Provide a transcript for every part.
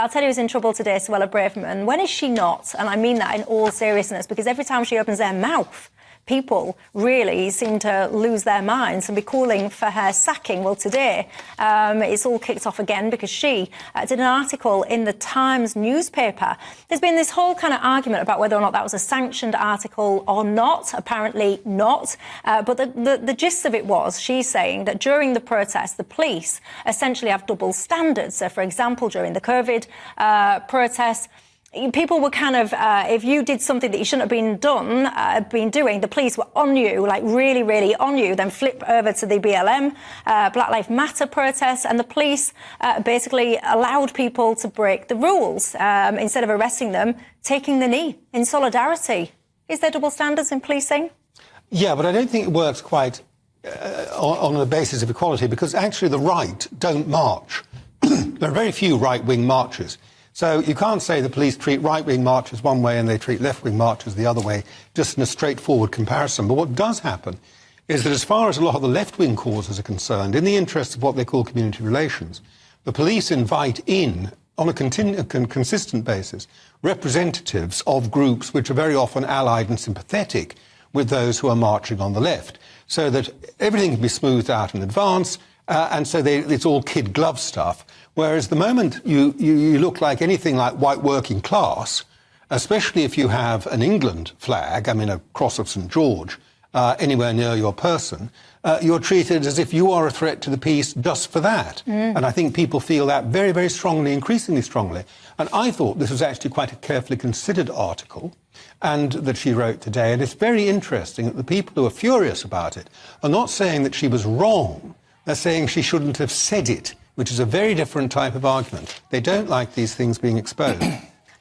I'll tell you who's in trouble today, Suella Braverman. When is she not? And I mean that in all seriousness, because every time she opens her mouth, people really seem to lose their minds and be calling for her sacking. Well, today it's all kicked off again because she did an article in the Times newspaper. There's been this whole kind of argument about whether or not that was a sanctioned article or not. Apparently not. But the gist of it was she's saying that during the protest, the police essentially have double standards. So, for example, during the COVID protests, people were kind of, if you did something that you shouldn't have been doing, the police were on you, like really, really on you, then flip over to the BLM, Black Lives Matter protests, and the police basically allowed people to break the rules instead of arresting them, taking the knee in solidarity. Is there double standards in policing? Yeah, but I don't think it works quite on the basis of equality, because actually the right don't march. There are very few right-wing marches. So you can't say the police treat right-wing marches one way and they treat left-wing marches the other way, just in a straightforward comparison. But what does happen is that as far as a lot of the left-wing causes are concerned, in the interest of what they call community relations, the police invite in, on a consistent basis, representatives of groups which are very often allied and sympathetic with those who are marching on the left, so that everything can be smoothed out in advance, and so it's all kid glove stuff. Whereas the moment you look like anything like white working class, especially if you have an England flag, I mean a cross of St George, anywhere near your person, you're treated as if you are a threat to the peace just for that. And I think people feel that very, very strongly, increasingly strongly. And I thought this was actually quite a carefully considered article and that she wrote today. And it's very interesting that the people who are furious about it are not saying that she was wrong. They're saying she shouldn't have said it, which is a very different type of argument. They don't like these things being exposed.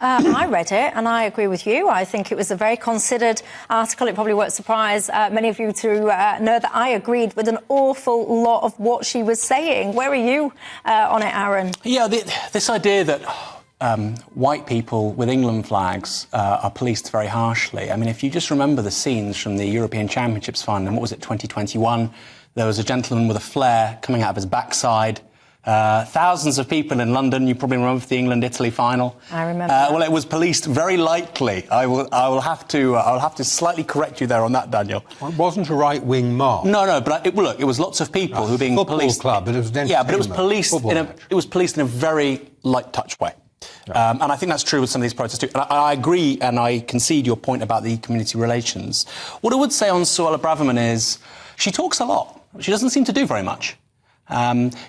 I read it, and I agree with you. I think it was a very considered article. It probably won't surprise many of you to know that I agreed with an awful lot of what she was saying. Where are you on it, Aaron? Yeah, this idea that white people with England flags are policed very harshly. I mean, if you just remember the scenes from the European Championships final in, what was it, 2021, there was a gentleman with a flare coming out of his backside. Thousands of people in London. You probably remember the England-Italy final. I remember. Well, it was policed very lightly. I will have to slightly correct you there on that, Daniel. It wasn't a right-wing march. No, but it was lots of people who were being policed. Club, but it was an yeah, but it was policed in a very light touch way. Yeah. And I think that's true with some of these protests too. And I agree, and I concede your point about the community relations. What I would say on Suella Braverman is she talks a lot. She doesn't seem to do very much.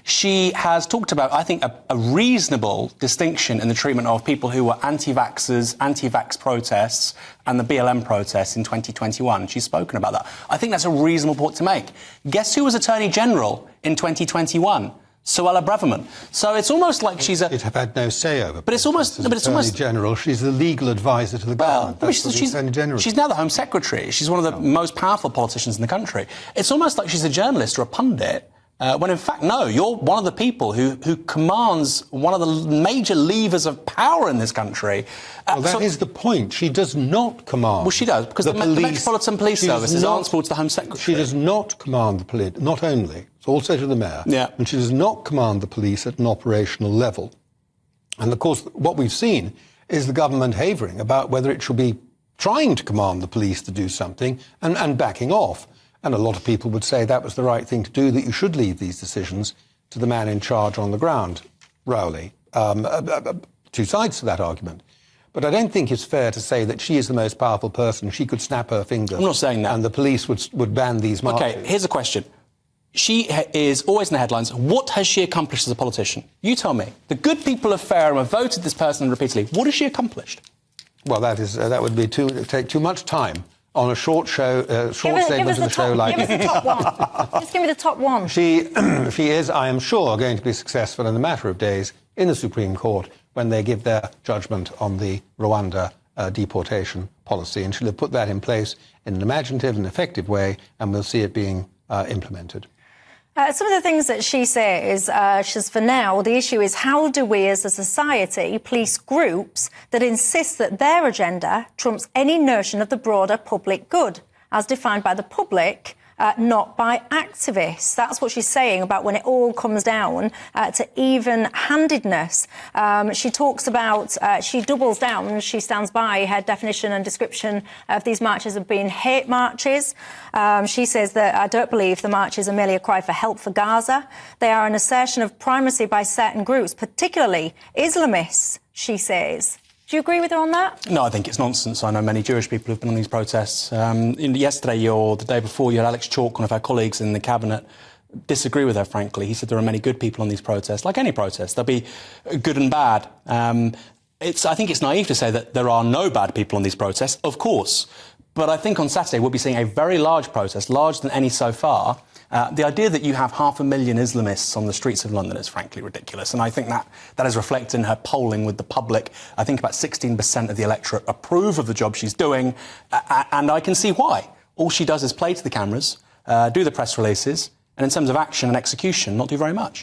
She has talked about, I think, a reasonable distinction in the treatment of people who were anti-vaxxers, anti-vax protests, and the BLM protests in 2021. She's spoken about that. I think that's a reasonable point to make. Guess who was Attorney General in 2021? Suella Braverman. So it's almost like she's a... She'd have had no say over. But it's almost... Attorney General. She's the legal advisor to the government. She's now the Home Secretary. She's one of the most powerful politicians in the country. It's almost like she's a journalist or a pundit. When in fact, no, you're one of the people who commands one of the major levers of power in this country. Well, that is the point. She does not command. Well, she does, because the Metropolitan Police Service is answerable to the Home Secretary. She does not command the police, not only, it's also to the Mayor, and she does not command the police at an operational level. And of course, what we've seen is the government havering about whether it should be trying to command the police to do something and backing off. And a lot of people would say that was the right thing to do, that you should leave these decisions to the man in charge on the ground, Rowley. Two sides to that argument. But I don't think it's fair to say that she is the most powerful person. She could snap her fingers. I'm not saying that. And the police would ban these marches. OK, here's a question. She is always in the headlines. What has she accomplished as a politician? You tell me. The good people of Fareham have voted this person repeatedly. What has she accomplished? Well, that would take too much time on a short show, segment of the show like... Give us the top one. Just give me the top one. She is, I am sure, going to be successful in a matter of days in the Supreme Court when they give their judgment on the Rwanda deportation policy. And she'll have put that in place in an imaginative and effective way, and we'll see it being implemented. Some of the things that she says, for now, the issue is how do we as a society police groups that insist that their agenda trumps any notion of the broader public good, as defined by the public not by activists. That's what she's saying about when it all comes down to even-handedness. She talks about, she doubles down, she stands by her definition and description of these marches as being hate marches. She says that I don't believe the marches are merely a cry for help for Gaza. They are an assertion of primacy by certain groups, particularly Islamists, she says. Do you agree with her on that? No, I think it's nonsense. I know many Jewish people who've been on these protests. Yesterday or the day before, you had Alex Chalk, one of her colleagues in the cabinet, disagree with her, frankly. He said there are many good people on these protests, like any protest. There'll be good and bad. I think it's naive to say that there are no bad people on these protests, of course. But I think on Saturday we'll be seeing a very large protest, larger than any so far. The idea that you have 500,000 Islamists on the streets of London is frankly ridiculous. And I think that is reflected in her polling with the public. I think about 16% of the electorate approve of the job she's doing. And I can see why. All she does is play to the cameras, do the press releases, and in terms of action and execution, not do very much.